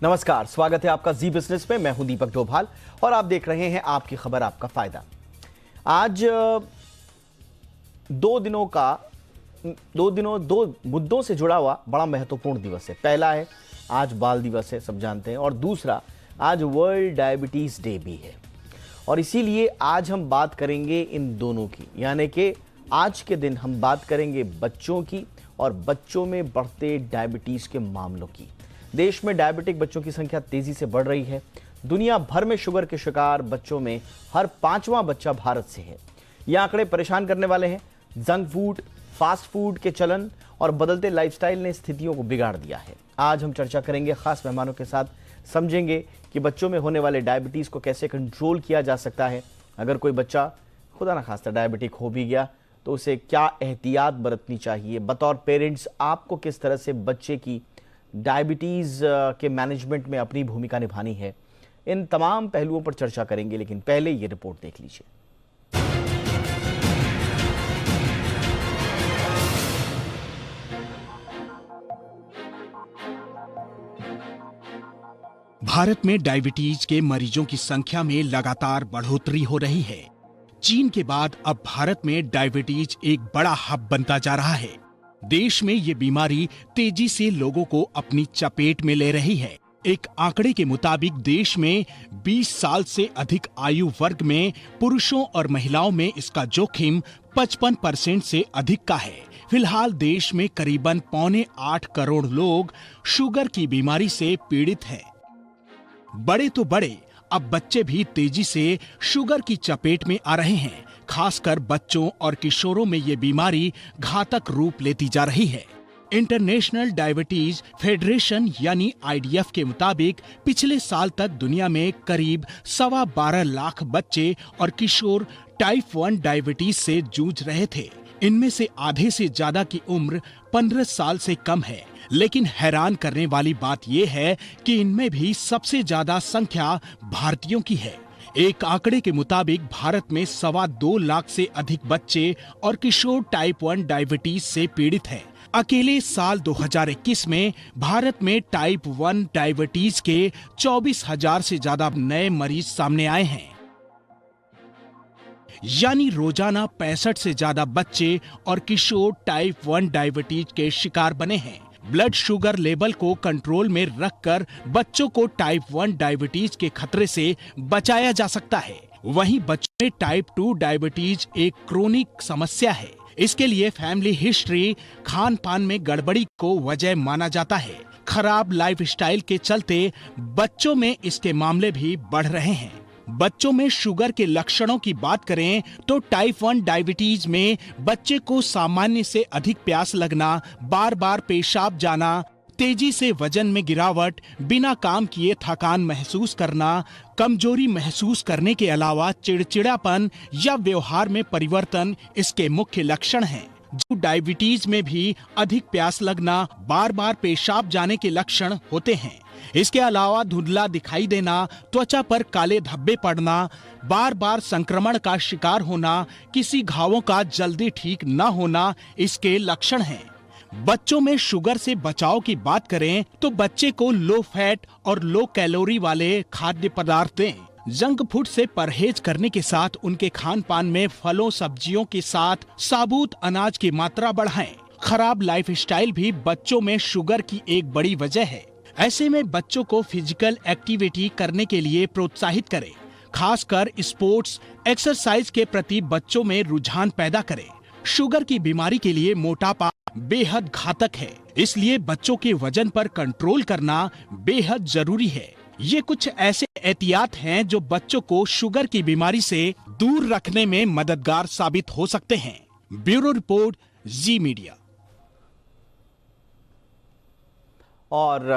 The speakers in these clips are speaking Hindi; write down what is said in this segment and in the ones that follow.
नमस्कार, स्वागत है आपका जी बिजनेस में। मैं हूं दीपक डोभाल और आप देख रहे हैं आपकी खबर आपका फायदा। आज दो मुद्दों से जुड़ा हुआ बड़ा महत्वपूर्ण दिवस है। पहला है आज बाल दिवस है, सब जानते हैं, और दूसरा आज वर्ल्ड डायबिटीज डे भी है। और इसीलिए आज हम बात करेंगे इन दोनों की, यानी कि आज के दिन हम बात करेंगे बच्चों की और बच्चों में बढ़ते डायबिटीज के मामलों की। देश में डायबिटिक बच्चों की संख्या तेजी से बढ़ रही है। दुनिया भर में शुगर के शिकार बच्चों में हर 5वां बच्चा भारत से है। ये आंकड़े परेशान करने वाले हैं। जंक फूड, फास्ट फूड के चलन और बदलते लाइफस्टाइल ने स्थितियों को बिगाड़ दिया है। आज हम चर्चा करेंगे खास मेहमानों के साथ, समझेंगे कि बच्चों में होने वाले डायबिटीज को कैसे कंट्रोल किया जा सकता है। अगर कोई बच्चा खुदा ना खास्ता डायबिटिक हो भी गया तो उसे क्या एहतियात बरतनी चाहिए। बतौर पेरेंट्स आपको किस तरह से बच्चे की डायबिटीज के मैनेजमेंट में अपनी भूमिका निभानी है, इन तमाम पहलुओं पर चर्चा करेंगे। लेकिन पहले ये रिपोर्ट देख लीजिए। भारत में डायबिटीज के मरीजों की संख्या में लगातार बढ़ोतरी हो रही है। चीन के बाद अब भारत में डायबिटीज एक बड़ा हब बनता जा रहा है। देश में ये बीमारी तेजी से लोगों को अपनी चपेट में ले रही है। एक आंकड़े के मुताबिक देश में 20 साल से अधिक आयु वर्ग में पुरुषों और महिलाओं में इसका जोखिम 55% से अधिक का है। फिलहाल देश में करीबन 7.25 करोड़ लोग शुगर की बीमारी से पीड़ित हैं। बड़े तो बड़े, अब बच्चे भी तेजी से शुगर की चपेट में आ रहे हैं। खासकर बच्चों और किशोरों में ये बीमारी घातक रूप लेती जा रही है। इंटरनेशनल डायबिटीज फेडरेशन यानी IDF के मुताबिक पिछले साल तक दुनिया में करीब 12.25 लाख बच्चे और किशोर टाइप 1 डायबिटीज से जूझ रहे थे। इनमें से आधे से ज्यादा की उम्र 15 साल से कम है। लेकिन हैरान करने वाली बात यह है कि इनमें भी सबसे ज्यादा संख्या भारतीयों की है। एक आंकड़े के मुताबिक भारत में 2.25 लाख से अधिक बच्चे और किशोर टाइप 1 डायबिटीज से पीड़ित हैं। अकेले साल 2021 में भारत में टाइप 1 डायबिटीज के 24,000 से ज्यादा नए मरीज सामने आए हैं। यानी रोजाना 65 से ज्यादा बच्चे और किशोर टाइप 1 डायबिटीज के शिकार बने हैं। ब्लड शुगर लेवल को कंट्रोल में रखकर बच्चों को टाइप 1 डायबिटीज के खतरे से बचाया जा सकता है। वहीं बच्चों में टाइप 2 डायबिटीज एक क्रोनिक समस्या है। इसके लिए फैमिली हिस्ट्री, खान पान में गड़बड़ी को वजह माना जाता है। खराब लाइफस्टाइल के चलते बच्चों में इसके मामले भी बढ़ रहे हैं। बच्चों में शुगर के लक्षणों की बात करें तो टाइप 1 डायबिटीज में बच्चे को सामान्य से अधिक प्यास लगना, बार बार पेशाब जाना, तेजी से वजन में गिरावट, बिना काम किए थकान महसूस करना, कमजोरी महसूस करने के अलावा चिड़चिड़ापन या व्यवहार में परिवर्तन इसके मुख्य लक्षण हैं। जो डायबिटीज में भी अधिक प्यास लगना, बार बार पेशाब जाने के लक्षण होते हैं। इसके अलावा धुंधला दिखाई देना, त्वचा पर काले धब्बे पड़ना, बार बार संक्रमण का शिकार होना, किसी घावों का जल्दी ठीक न होना इसके लक्षण हैं। बच्चों में शुगर से बचाव की बात करें तो बच्चे को लो फैट और लो कैलोरी वाले खाद्य पदार्थ दें। जंक फूड से परहेज करने के साथ उनके खान पान में फलों सब्जियों के साथ साबुत अनाज की मात्रा बढ़ाएं। खराब लाइफस्टाइल भी बच्चों में शुगर की एक बड़ी वजह है। ऐसे में बच्चों को फिजिकल एक्टिविटी करने के लिए प्रोत्साहित करें। खासकर स्पोर्ट्स, एक्सरसाइज के प्रति बच्चों में रुझान पैदा करें। शुगर की बीमारी के लिए मोटापा बेहद घातक है, इसलिए बच्चों के वजन पर कंट्रोल करना बेहद जरूरी है। ये कुछ ऐसे एहतियात हैं जो बच्चों को शुगर की बीमारी से दूर रखने में मददगार साबित हो सकते हैं। ब्यूरो रिपोर्ट, जी मीडिया। और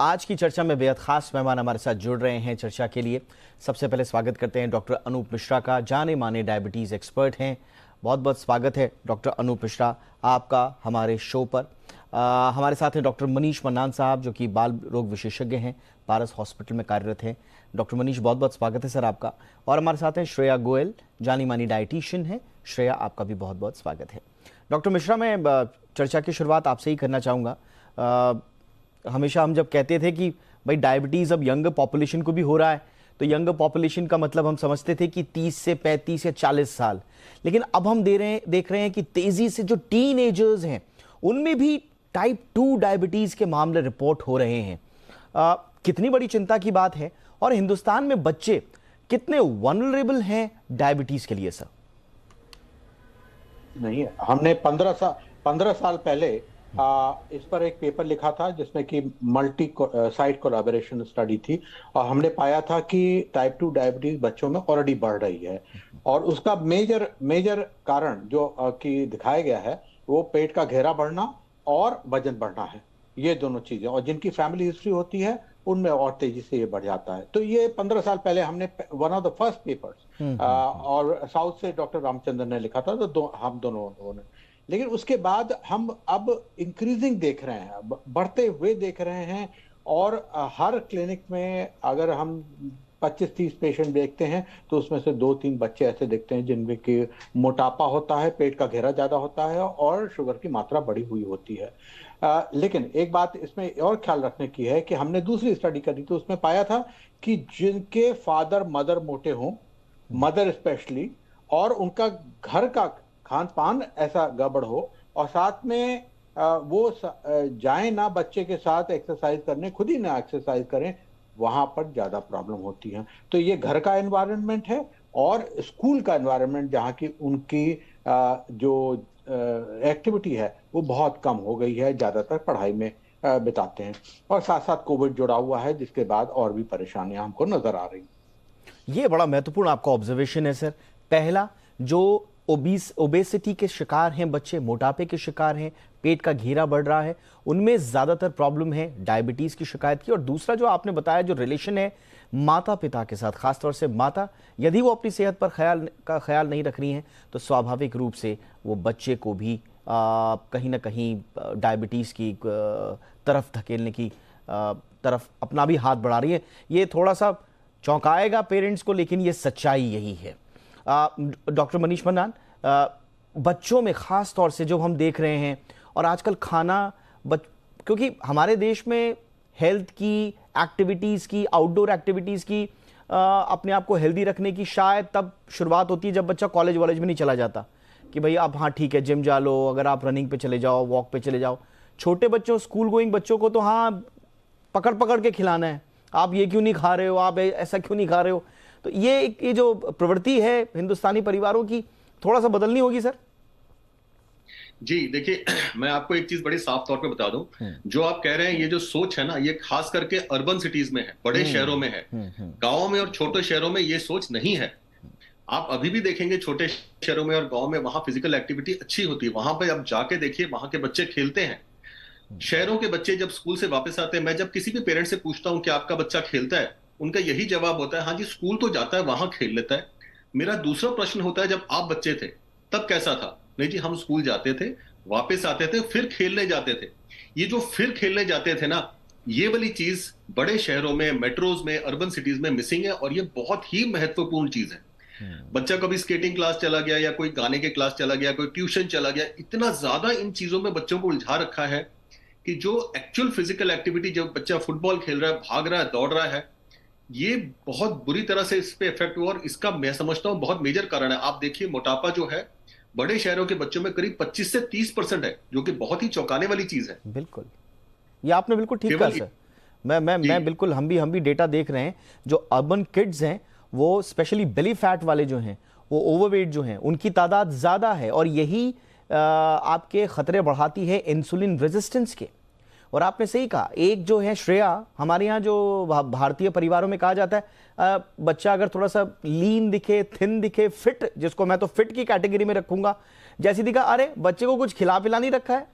आज की चर्चा में बेहद खास मेहमान हमारे साथ जुड़ रहे हैं चर्चा के लिए। सबसे पहले स्वागत करते हैं डॉक्टर अनूप मिश्रा का, जाने माने डायबिटीज एक्सपर्ट हैं। बहुत बहुत स्वागत है डॉक्टर अनूप मिश्रा आपका हमारे शो पर। हमारे साथ हैं डॉक्टर मनीष मन्नान साहब, जो कि बाल रोग विशेषज्ञ हैं, पारस हॉस्पिटल में कार्यरत हैं। डॉक्टर मनीष, बहुत बहुत स्वागत है सर आपका। और हमारे साथ हैं श्रेया गोयल, जानी मानी डाइटिशियन है। श्रेया, आपका भी बहुत बहुत स्वागत है। डॉक्टर मिश्रा, मैं चर्चा की शुरुआत आपसे ही करना चाहूँगा। हमेशा हम जब कहते थे कि भाई डायबिटीज अब यंग पॉपुलेशन को भी हो रहा है, तो यंग पॉपुलेशन का मतलब हम समझते थे कि 30 से 35 या 40 साल, लेकिन अब हम देख रहे हैं कि तेजी से जो टीनेजर्स हैं उनमें भी टाइप 2 डायबिटीज के मामले रिपोर्ट हो रहे हैं। कितनी बड़ी चिंता की बात है, और हिंदुस्तान में बच्चे कितने वल्नरेबल हैं डायबिटीज के लिए सर? नहीं, हमने 15 साल पहले इस पर एक पेपर लिखा था जिसमें कि मल्टी साइट कोलैबोरेशन स्टडी थी, और हमने पाया था कि टाइप 2 डायबिटीज बच्चों में ऑलरेडी बढ़ रही है, और उसका मेजर कारण जो कि दिखाया गया है वो पेट का घेरा बढ़ना और वजन बढ़ना है। ये दोनों चीजें, और जिनकी फैमिली हिस्ट्री होती है उनमें और तेजी से ये बढ़ जाता है। तो ये 15 साल पहले हमने one of the first papers, और साउथ से डॉक्टर रामचंद्र ने लिखा था, तो हम दोनों ने, लेकिन उसके बाद हम अब इंक्रीजिंग देख रहे हैं, बढ़ते हुए देख रहे हैं, और हर क्लिनिक में अगर हम 25-30 पेशेंट देखते हैं तो उसमें से 2-3 बच्चे ऐसे देखते हैं जिनमें कि मोटापा होता है, पेट का घेरा ज्यादा होता है और शुगर की मात्रा बढ़ी हुई होती है। लेकिन एक बात इसमें और ख्याल रखने की है कि हमने दूसरी स्टडी करी तो उसमें पाया था कि जिनके फादर मदर मोटे हों, मदर स्पेशली, और उनका घर का खान पान ऐसा गड़बड़ हो, और साथ में वो जाए ना बच्चे के साथ एक्सरसाइज करने, खुद ही ना एक्सरसाइज करें, वहां पर ज्यादा प्रॉब्लम होती है। तो ये घर का एनवायरनमेंट है और स्कूल का एनवायरनमेंट, जहाँ की उनकी जो एक्टिविटी है वो बहुत कम हो गई है, ज्यादातर पढ़ाई में बिताते हैं, और साथ साथ कोविड जुड़ा हुआ है जिसके बाद और भी परेशानियां हमको नजर आ रही। ये बड़ा महत्वपूर्ण आपका ऑब्जर्वेशन है सर। पहला, जो ओबेसिटी के शिकार हैं बच्चे, मोटापे के शिकार हैं, पेट का घेरा बढ़ रहा है, उनमें ज्यादातर प्रॉब्लम है डायबिटीज की शिकायत की। और दूसरा जो आपने बताया, जो रिलेशन है माता पिता के साथ, खासतौर से माता यदि वो अपनी सेहत पर ख्याल नहीं रख रही हैं तो स्वाभाविक रूप से वो बच्चे को भी कहीं ना कहीं डायबिटीज की तरफ धकेलने की तरफ अपना भी हाथ बढ़ा रही है। ये थोड़ा सा चौंकाएगा पेरेंट्स को, लेकिन ये सच्चाई यही है। डॉक्टर मनीष मन्नान, बच्चों में खास तौर से जो हम देख रहे हैं, और आजकल खाना क्योंकि हमारे देश में हेल्थ की एक्टिविटीज़ की, आउटडोर एक्टिविटीज़ की, अपने आप को हेल्दी रखने की शायद तब शुरुआत होती है जब बच्चा कॉलेज वॉलेज में नहीं चला जाता, कि भाई आप हाँ ठीक है जिम जा लो, अगर आप रनिंग पे चले जाओ, वॉक पे चले जाओ। छोटे बच्चों, स्कूल गोइंग बच्चों को तो हाँ पकड़ पकड़ के खिलाना है, आप ये क्यों नहीं खा रहे हो, आप ऐसा क्यों नहीं खा रहे हो। तो ये जो प्रवृत्ति है हिंदुस्तानी परिवारों की, थोड़ा सा बदलनी होगी सर। जी देखिए, मैं आपको एक चीज बड़ी साफ तौर पे बता दूं, जो आप कह रहे हैं, ये जो सोच है ना, ये खास करके अर्बन सिटीज में है, बड़े शहरों में है। गांवों में और छोटे शहरों में ये सोच नहीं है। आप अभी भी देखेंगे छोटे शहरों में और गांव में, वहां फिजिकल एक्टिविटी अच्छी होती है, वहां पे आप जाके देखिए, वहां के बच्चे खेलते हैं। शहरों के बच्चे जब स्कूल से वापस आते हैं, मैं जब किसी भी पेरेंट से पूछता हूं कि आपका बच्चा खेलता है, उनका यही जवाब होता है, हाँ जी स्कूल तो जाता है, वहां खेल लेता है। मेरा दूसरा प्रश्न होता है, जब आप बच्चे थे तब कैसा था? नहीं जी, हम स्कूल जाते थे, वापस आते थे, फिर खेलने जाते थे। ये जो फिर खेलने जाते थे ना, ये वाली चीज बड़े शहरों में, मेट्रोज में, अर्बन सिटीज में मिसिंग है, और ये बहुत ही महत्वपूर्ण चीज है। बच्चा कभी स्केटिंग क्लास चला गया, या कोई गाने के क्लास चला गया, कोई ट्यूशन चला गया, इतना ज्यादा इन चीजों में बच्चों को उलझा रखा है कि जो एक्चुअल फिजिकल एक्टिविटी, जब बच्चा फुटबॉल खेल रहा है, भाग रहा है, दौड़ रहा है, ये बहुत बुरी तरह से इस पे इफेक्ट हुआ, और इसका मैं समझता हूं बहुत मेजर कारण है। आप देखिए, मोटापा जो है बड़े शहरों के बच्चों में करीब 25 से 30% है, जो कि बहुत ही चौंकाने वाली चीज है। बिल्कुल, ये आपने बिल्कुल ठीक कहा सर। मैं बिल्कुल, हम भी डेटा देख रहे हैं। जो अर्बन किड्स हैं, वो स्पेशली बेली फैट वाले जो हैं, वो ओवरवेट जो हैं, उनकी तादाद ज्यादा है, और यही आपके खतरे बढ़ाती है इंसुलिन रेजिस्टेंस के। और आपने सही कहा, एक जो है श्रेया, हमारे यहाँ जो भारतीय परिवारों में कहा जाता है, बच्चा अगर थोड़ा सा लीन दिखे, थिन दिखे, फिट, जिसको मैं तो फिट की कैटेगरी में रखूंगा, जैसी दिखा, अरे बच्चे को कुछ खिला पिला नहीं रखा है,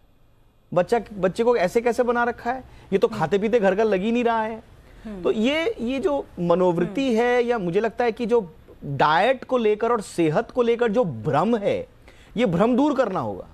बच्चे को ऐसे कैसे बना रखा है, ये तो खाते पीते घर का लग ही नहीं रहा है। तो ये जो मनोवृत्ति है, या मुझे लगता है कि जो डाइट को लेकर और सेहत को लेकर जो भ्रम है, ये भ्रम दूर करना होगा।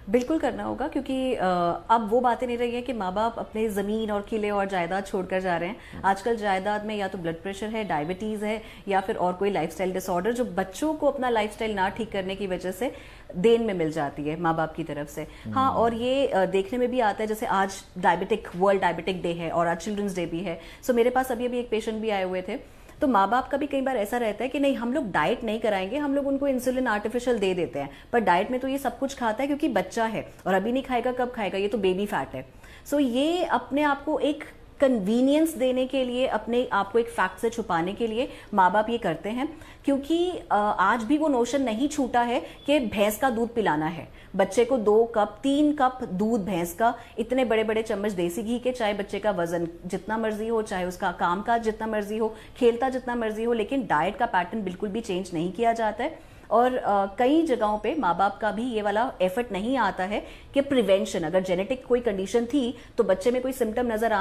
बिल्कुल करना होगा, क्योंकि अब वो बातें नहीं रही है कि माँ बाप अपने ज़मीन और किले और जायदाद छोड़कर जा रहे हैं। आजकल जायदाद में या तो ब्लड प्रेशर है, डायबिटीज़ है, या फिर और कोई लाइफस्टाइल डिसऑर्डर जो बच्चों को अपना लाइफस्टाइल ना ठीक करने की वजह से देन में मिल जाती है माँ बाप की तरफ से। हाँ, और ये देखने में भी आता है, जैसे आज वर्ल्ड डायबिटिक डे है और आज चिल्ड्रंस डे भी है। सो मेरे पास अभी एक पेशेंट भी आए हुए थे, तो माँ बाप का भी कई बार ऐसा रहता है कि नहीं, हम लोग डाइट नहीं कराएंगे, हम लोग उनको इंसुलिन आर्टिफिशियल दे देते हैं, पर डाइट में तो ये सब कुछ खाता है क्योंकि बच्चा है और अभी नहीं खाएगा कब खाएगा, ये तो बेबी फैट है। सो ये अपने आप को एक कन्वीनियंस देने के लिए, अपने आप को एक फैक्ट से छुपाने के लिए माँ बाप ये करते हैं, क्योंकि आज भी वो नोशन नहीं छूटा है कि भैंस का दूध पिलाना है बच्चे को, 2 कप 3 कप दूध भैंस का, इतने बड़े बड़े चम्मच देसी घी के, चाहे बच्चे का वजन जितना मर्जी हो, चाहे उसका काम काज जितना मर्जी हो, खेलता जितना मर्जी हो, लेकिन डाइट का पैटर्न बिल्कुल भी चेंज नहीं किया जाता है। और कई जगहों पे माँ बाप का भी ये वाला एफर्ट नहीं आता है कि प्रिवेंशन, अगर जेनेटिक कोई कंडीशन थी तो बच्चे में कोई सिम्टम नजर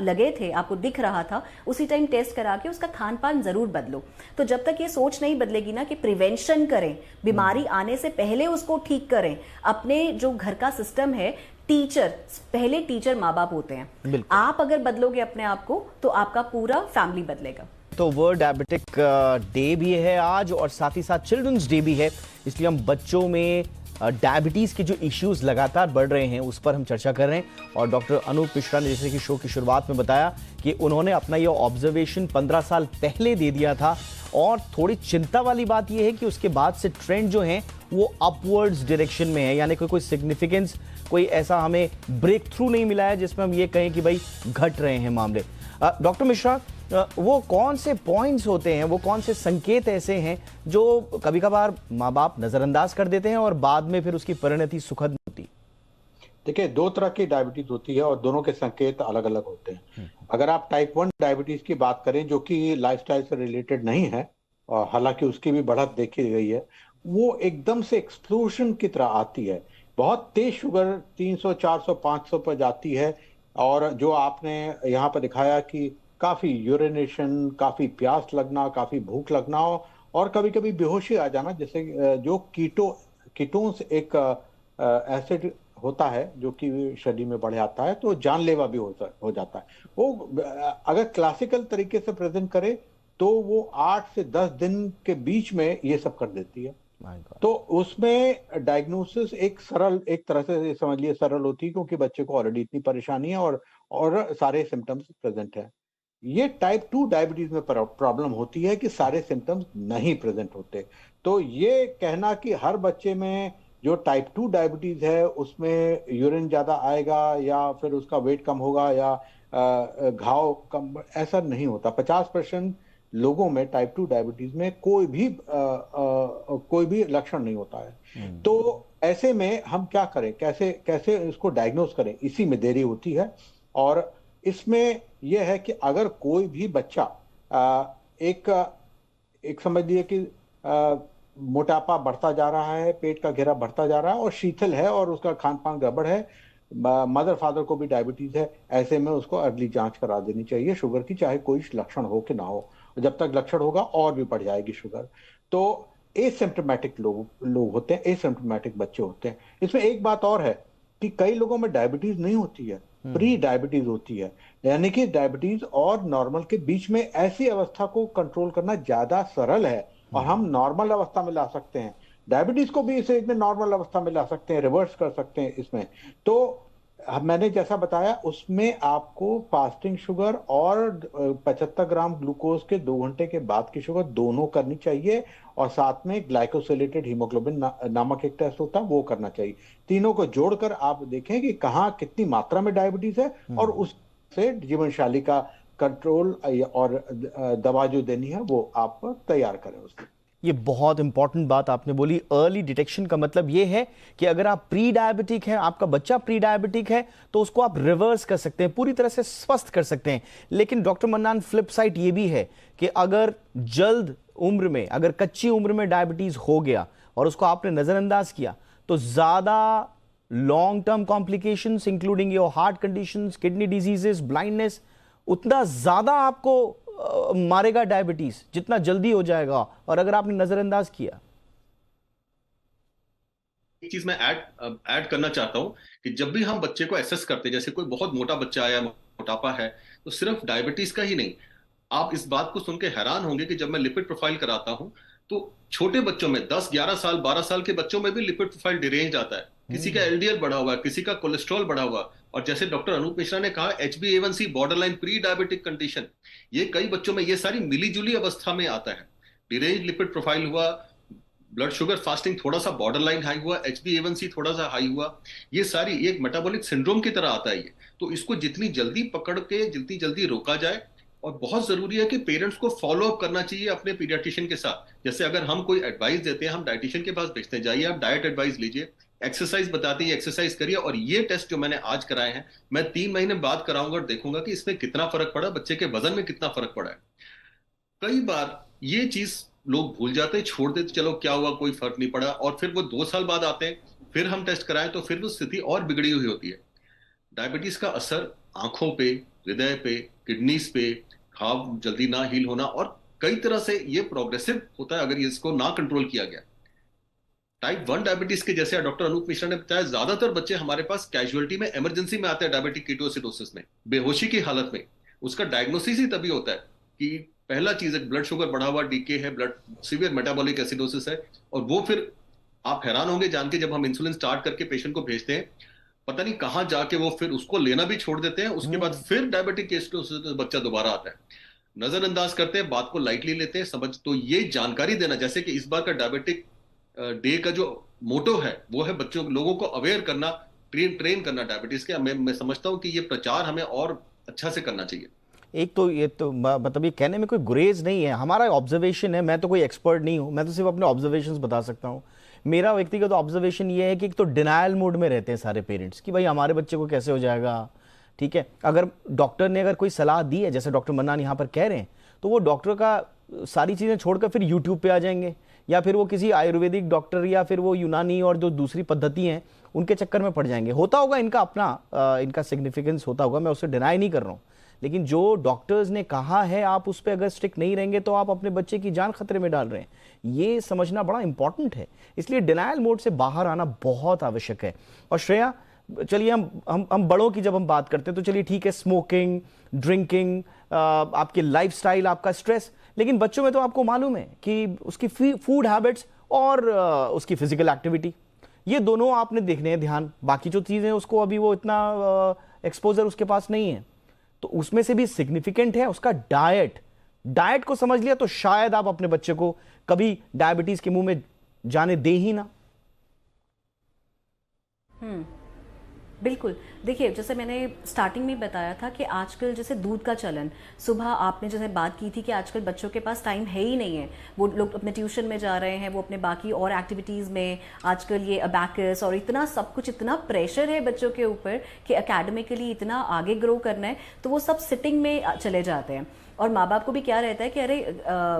लगे थे, आपको दिख रहा था, उसी टाइम टेस्ट करा के उसका खान पान जरूर बदलो। तो जब तक ये सोच नहीं बदलेगी ना कि प्रिवेंशन करें, बीमारी आने से पहले उसको ठीक करें, अपने जो घर का सिस्टम है, पहले टीचर माँ बाप होते हैं। आप अगर बदलोगे अपने आप को तो आपका पूरा फैमिली बदलेगा। तो वर्ल्ड डायबिटिक डे भी है आज और साथ ही साथ चिल्ड्रंस डे भी है, इसलिए हम बच्चों में डायबिटीज के जो इश्यूज लगातार बढ़ रहे हैं उस पर हम चर्चा कर रहे हैं। और डॉक्टर अनूप मिश्रा ने जैसे कि शो की शुरुआत में बताया कि उन्होंने अपना ये ऑब्जर्वेशन 15 साल पहले दे दिया था, और थोड़ी चिंता वाली बात यह है कि उसके बाद से ट्रेंड जो है वो अपवर्ड्स डायरेक्शन में है, यानी कोई सिग्निफिकेंस, कोई ऐसा हमें ब्रेक थ्रू नहीं मिला है जिसमें हम ये कहें कि भाई घट रहे हैं मामले। डॉक्टर मिश्रा, वो कौन से पॉइंट्स होते हैं, वो कौन से संकेत ऐसे हैं जो कभी कभार माँ बाप नजरअंदाज कर देते हैं और बाद में फिर उसकी परिणति सुखद होती? देखिए, 2 तरह की डायबिटीज होती है और दोनों के संकेत अलग अलग होते हैं। अगर आप टाइप 1 डायबिटीज की बात करें, जो कि लाइफस्टाइल से रिलेटेड नहीं है, और हालांकि उसकी भी बढ़त देखी गई है, वो एकदम से एक्सप्लोजन की तरह आती है। बहुत तेज शुगर 300, 400, 500 पर जाती है, और जो आपने यहाँ पर दिखाया कि काफी यूरिनेशन, काफी प्यास लगना, काफी भूख लगना, और कभी कभी बेहोशी आ जाना, जैसे जो कीटोन्स एक एसिड होता है जो कि शरीर में बढ़ जाता है, तो जानलेवा भी हो जाता है। वो अगर क्लासिकल तरीके से प्रेजेंट करे तो वो 8 से 10 दिन के बीच में ये सब कर देती है। तो उसमें डायग्नोसिस एक तरह से समझ लिए सरल होती है, क्योंकि बच्चे को ऑलरेडी इतनी परेशानी है और सारे सिम्टम्स प्रेजेंट है। ये टाइप 2 डायबिटीज में प्रॉब्लम होती है कि सारे सिम्टम्स नहीं प्रेजेंट होते। तो ये कहना कि हर बच्चे में जो टाइप 2 डायबिटीज है उसमें यूरिन ज्यादा आएगा या फिर उसका वेट कम होगा या घाव कम, ऐसा नहीं होता। 50% लोगों में टाइप 2 डायबिटीज में कोई भी लक्षण नहीं होता है। तो ऐसे में हम क्या करें, कैसे इसको डायग्नोस करें, इसी में देरी होती है। और इसमें यह है कि अगर कोई भी बच्चा एक समझ लिए कि मोटापा बढ़ता जा रहा है, पेट का घेरा बढ़ता जा रहा है और शीतल है और उसका खान पान गड़बड़ है, मदर फादर को भी डायबिटीज है, ऐसे में उसको अगली जांच करा देनी चाहिए शुगर की, चाहे कोई लक्षण हो कि ना हो। जब तक लक्षण होगा और भी बढ़ जाएगी शुगर। तो एसिम्प्टोमेटिक लोग होते हैं, एसिम्प्टोमेटिक बच्चे होते हैं। इसमें एक बात और है कि कई लोगों में डायबिटीज नहीं होती है, प्री डायबिटीज होती है, यानी कि डायबिटीज और नॉर्मल के बीच में ऐसी अवस्था को कंट्रोल करना ज्यादा सरल है और हम नॉर्मल अवस्था में ला सकते हैं। डायबिटीज को भी इसे एक नॉर्मल अवस्था में ला सकते हैं, रिवर्स कर सकते हैं इसमें। तो मैंने जैसा बताया उसमें आपको फास्टिंग शुगर और 75 ग्राम ग्लूकोज के 2 घंटे के बाद की शुगर दोनों करनी चाहिए, और साथ में ग्लाइकोसिलेटेड हीमोग्लोबिन नामक एक टेस्ट होता है वो करना चाहिए। तीनों को जोड़कर आप देखें कि कहाँ कितनी मात्रा में डायबिटीज है और उससे जीवनशैली का कंट्रोल और दवा जो देनी है वो आप तैयार करें उसकी। ये बहुत इंपॉर्टेंट बात आपने बोली। अर्ली डिटेक्शन का मतलब ये है कि अगर आप प्री डायबिटिक हैं, आपका बच्चा प्री डायबिटिक है, तो उसको आप रिवर्स कर सकते हैं, पूरी तरह से स्वस्थ कर सकते हैं। लेकिन डॉक्टर मन्नान, फ्लिप साइड ये भी है कि अगर जल्द उम्र में, अगर कच्ची उम्र में डायबिटीज हो गया और उसको आपने नजरअंदाज किया, तो ज्यादा long term complications including your heart conditions, kidney diseases, blindness, उतना ज्यादा आपको मारेगा डायबिटीज जितना जल्दी हो जाएगा और अगर आपने नजरअंदाज किया। एक चीज मैं ऐड करना चाहता हूं कि जब भी हम बच्चे को एसेस करते हैं, जैसे कोई बहुत मोटा बच्चा आया, मोटापा है, तो सिर्फ डायबिटीज का ही नहीं, आप इस बात को सुन के हैरान होंगे कि जब मैं लिपिड प्रोफाइल कराता हूं तो छोटे बच्चों में 10, 11 साल, 12 साल के बच्चों में भी लिपिड प्रोफाइल डिरेंज आता है। किसी का एलडीएल बढ़ा हुआ है, किसी का कोलेस्ट्रॉल बढ़ा हुआ, और जैसे डॉक्टर अनूप मिश्रा ने कहा, HbA1c borderline pre diabetic condition, ये कई बच्चों में ये सारी मिलीजुली अवस्था में आता है। डिरेंज लिपिड प्रोफाइल हुआ, ब्लड शुगर फास्टिंग थोड़ा सा बॉर्डरलाइन हाई हुआ, HbA1c थोड़ा सा हाई हुआ, ये सारी एक मेटाबॉलिक सिंड्रोम की तरह आता है ये। तो इसको जितनी जल्दी पकड़ के जितनी जल्दी रोका जाए, और बहुत जरूरी है कि पेरेंट्स को फॉलो अप करना चाहिए अपने पीडियाट्रिशियन के साथ। जैसे अगर हम कोई एडवाइस देते हैं, हम डाइटिशियन के पास भेजते हैं, जाइए आप डाइट एडवाइस लीजिए, एक्सरसाइज बताते हैं, एक्सरसाइज करिए, और ये टेस्ट जो मैंने आज कराए हैं, मैं 3 महीने बाद कराऊंगा और देखूंगा कि इसमें कितना फर्क पड़ा, बच्चे के वजन में कितना फर्क पड़ा है। कई बार ये चीज लोग भूल जाते हैं, छोड़ देते, चलो क्या हुआ, कोई फर्क नहीं पड़ा, और फिर वो 2 साल बाद आते हैं, फिर हम टेस्ट कराएं तो फिर वो स्थिति और बिगड़ी हुई होती है। डायबिटीज का असर आंखों पे, हृदय पे, किडनीज पे, घाव जल्दी ना हील होना, और कई तरह से ये प्रोग्रेसिव होता है अगर इसको ना कंट्रोल किया गया। टाइप 1 डायबिटीज के, जैसे डॉक्टर अनूप मिश्रा ने बताया, ज्यादातर बच्चे हमारे पास कैजुअलिटी में, इमरजेंसी में आते हैं डायबिटिक कीटोएसिडोसिस में, बेहोशी की हालत में। उसका डायग्नोसिस ही तभी होता है कि पहला चीज है ब्लड शुगर बढ़ा हुआ, डीके है, ब्लड सीवियर मेटाबॉलिक एसिडोसिस है, और वो फिर आप हैरान होंगे जान के, जब हम इंसुलिन स्टार्ट करके पेशेंट को भेजते हैं, पता नहीं कहां जाके वो फिर उसको लेना भी छोड़ देते हैं, उसके बाद फिर डायबिटिक एसिडोसिस बच्चा दोबारा आता है। नजरअंदाज करते हैं, बात को लाइटली लेते हैं, समझ, तो ये जानकारी देना, जैसे कि इस बार का डायबिटिक डे का जो मोटो है वो है बच्चों लोगों को अवेयर करना, ट्रेन करना डायबिटीज के। मैं समझता हूं कि ये प्रचार हमें और अच्छा से करना चाहिए। एक तो ये तो मतलब ये कहने में कोई गुरेज नहीं है, हमारा ऑब्जर्वेशन है, मैं तो कोई एक्सपर्ट नहीं हूं, मैं तो सिर्फ अपने ऑब्जर्वेशंस बता सकता हूं। मेरा व्यक्तिगत ऑब्जर्वेशन ये है कि एक तो डिनायल मोड में रहते हैं सारे पेरेंट्स कि भाई हमारे बच्चे को कैसे हो जाएगा। ठीक है, अगर डॉक्टर ने अगर कोई सलाह दी है, जैसे डॉक्टर मन्नान यहाँ पर कह रहे हैं, तो वो डॉक्टर का सारी चीज़ें छोड़कर फिर यूट्यूब पे आ जाएंगे, या फिर वो किसी आयुर्वेदिक डॉक्टर या फिर वो यूनानी और जो दूसरी पद्धति हैं उनके चक्कर में पड़ जाएंगे। होता होगा इनका अपना इनका सिग्निफिकेंस होता होगा, मैं उससे डिनाई नहीं कर रहा हूँ, लेकिन जो डॉक्टर्स ने कहा है आप उस पर अगर स्ट्रिक्ट नहीं रहेंगे तो आप अपने बच्चे की जान खतरे में डाल रहे हैं, ये समझना बड़ा इंपॉर्टेंट है। इसलिए डिनायल मोड से बाहर आना बहुत आवश्यक है। और श्रेया, चलिए हम बड़ों की जब हम बात करते हैं तो चलिए ठीक है, स्मोकिंग, ड्रिंकिंग, आपकी लाइफस्टाइल, आपका स्ट्रेस, लेकिन बच्चों में तो आपको मालूम है कि उसकी फूड हैबिट्स और उसकी फिजिकल एक्टिविटी, ये दोनों आपने देखने हैं ध्यान, बाकी जो चीज़ें उसको अभी वो इतना एक्सपोजर उसके पास नहीं है, तो उसमें से भी सिग्निफिकेंट है उसका डाइट को समझ लिया तो शायद आप अपने बच्चे को कभी डायबिटीज के मुंह में जाने दे ही ना। बिल्कुल, देखिए जैसे मैंने स्टार्टिंग में बताया था कि आजकल जैसे दूध का चलन, सुबह आपने जैसे बात की थी कि आजकल बच्चों के पास टाइम है ही नहीं है, वो लोग अपने ट्यूशन में जा रहे हैं, वो अपने बाकी और एक्टिविटीज़ में, आजकल ये अबैकस और इतना सब कुछ, इतना प्रेशर है बच्चों के ऊपर कि एकेडमिकली इतना आगे ग्रो करना है, तो वो सब सिटिंग में चले जाते हैं। और माँ बाप को भी क्या रहता है कि अरे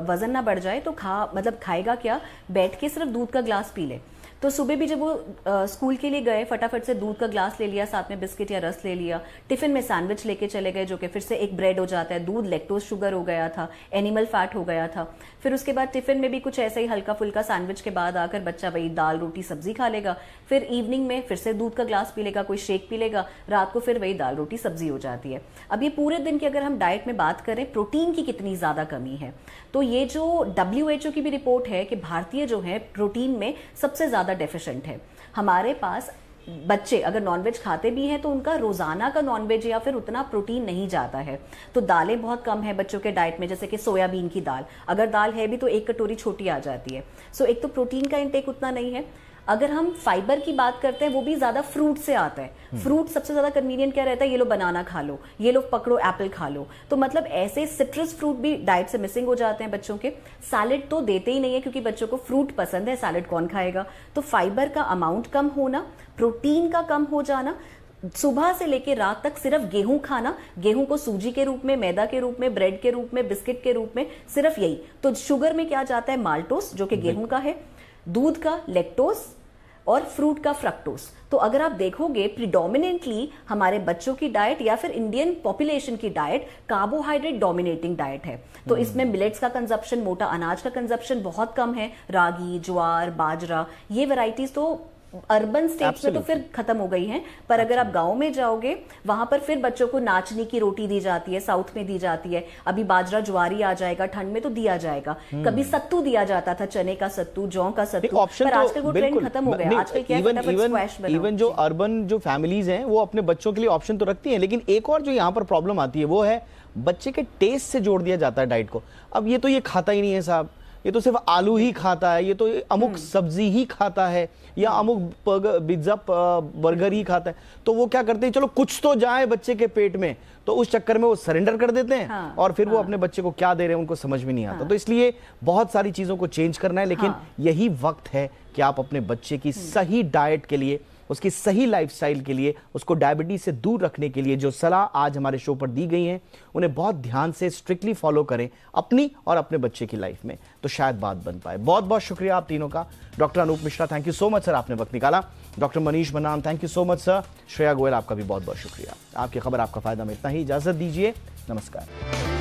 वजन ना बढ़ जाए तो खाएगा क्या, बैठ के सिर्फ दूध का ग्लास पी ले। तो सुबह भी जब वो स्कूल के लिए गए, फटाफट से दूध का ग्लास ले लिया, साथ में बिस्किट या रस ले लिया, टिफिन में सैंडविच लेके चले गए, जो कि फिर से एक ब्रेड हो जाता है, दूध लैक्टोज शुगर हो गया था, एनिमल फैट हो गया था। फिर उसके बाद टिफिन में भी कुछ ऐसा ही हल्का फुल्का सैंडविच के बाद आकर बच्चा वही दाल रोटी सब्जी खा लेगा, फिर इवनिंग में फिर से दूध का ग्लास पी लेगा, कोई शेक पी लेगा, रात को फिर वही दाल रोटी सब्जी हो जाती है। अब ये पूरे दिन की अगर हम डाइट में बात करें, प्रोटीन की कितनी ज्यादा कमी है, तो ये जो WHO की भी रिपोर्ट है कि भारतीय जो है प्रोटीन में सबसे ज्यादा डेफिशिएंट है। हमारे पास बच्चे अगर नॉनवेज खाते भी हैं तो उनका रोजाना का नॉनवेज या फिर उतना प्रोटीन नहीं जाता है। तो दालें बहुत कम है बच्चों के डाइट में, जैसे कि सोयाबीन की दाल, अगर दाल है भी तो एक कटोरी छोटी आ जाती है। सो एक तो प्रोटीन का इंटेक उतना नहीं है। अगर हम फाइबर की बात करते हैं, वो भी ज्यादा फ्रूट से आता है। फ्रूट सबसे ज्यादा कन्वीनियंट क्या रहता है, ये लो बनाना खा लो, ये लो पकड़ो एप्पल खा लो, तो मतलब ऐसे सिट्रस फ्रूट भी डाइट से मिसिंग हो जाते हैं बच्चों के। सैलेड तो देते ही नहीं है क्योंकि बच्चों को फ्रूट पसंद है, सैलेड कौन खाएगा। तो फाइबर का अमाउंट कम होना, प्रोटीन का कम हो जाना, सुबह से लेकर रात तक सिर्फ गेहूं खाना, गेहूं को सूजी के रूप में, मैदा के रूप में, ब्रेड के रूप में, बिस्किट के रूप में, सिर्फ यही। तो शुगर में क्या जाता है, माल्टोस जो कि गेहूं का है, दूध का लैक्टोस और फ्रूट का फ्रक्टोस। तो अगर आप देखोगे प्रिडोमिनेंटली हमारे बच्चों की डाइट या फिर इंडियन पॉपुलेशन की डाइट कार्बोहाइड्रेट डोमिनेटिंग डाइट है। तो इसमें मिलेट्स का कंजप्शन, मोटा अनाज का कंजप्शन बहुत कम है, रागी, ज्वार, बाजरा, ये वैरायटीज तो अर्बन स्टेट्स में तो फिर खत्म हो गई हैं, पर अगर आप गांव में जाओगे वहां पर फिर बच्चों को नाचनी की रोटी दी जाती है, साउथ में दी जाती है। अभी बाजरा ज्वारी आ जाएगा, ठंड में तो दिया जाएगा। कभी सत्तू दिया जाता था, चने का सत्तू, जौ का सत्तू, पर आजकल वो ट्रेंड खत्म हो गया। आजकल क्या है, फटाफट स्क्वैश बनाओ। इवन जो अर्बन जो फैमिलीज हैं वो अपने बच्चों के लिए ऑप्शन तो रखती हैं, लेकिन एक और जो यहाँ पर प्रॉब्लम आती है वो है बच्चे के टेस्ट से जोड़ दिया जाता है डाइट को। अब ये तो ये खाता ही नहीं है साहब, ये तो सिर्फ आलू ही खाता है, ये तो अमुक सब्जी ही खाता है, या अमुक पिज्जा बर्गर ही खाता है। तो वो क्या करते हैं, चलो कुछ तो जाए बच्चे के पेट में, तो उस चक्कर में वो सरेंडर कर देते हैं। हाँ, और फिर वो अपने बच्चे को क्या दे रहे हैं उनको समझ में नहीं आता। तो इसलिए बहुत सारी चीजों को चेंज करना है, लेकिन यही वक्त है कि आप अपने बच्चे की सही डाइट के लिए, उसकी सही लाइफस्टाइल के लिए, उसको डायबिटीज से दूर रखने के लिए जो सलाह आज हमारे शो पर दी गई है उन्हें बहुत ध्यान से स्ट्रिक्टली फॉलो करें अपनी और अपने बच्चे की लाइफ में, तो शायद बात बन पाए। बहुत बहुत शुक्रिया आप तीनों का। Doctor Anoop Mishra, thank you so much sir, आपने वक्त निकाला। Doctor Manish Manan, thank you so much sir. Shreya Goyal, आपका भी बहुत बहुत शुक्रिया। आपकी खबर आपका फायदा में इतना ही, इजाजत दीजिए, नमस्कार।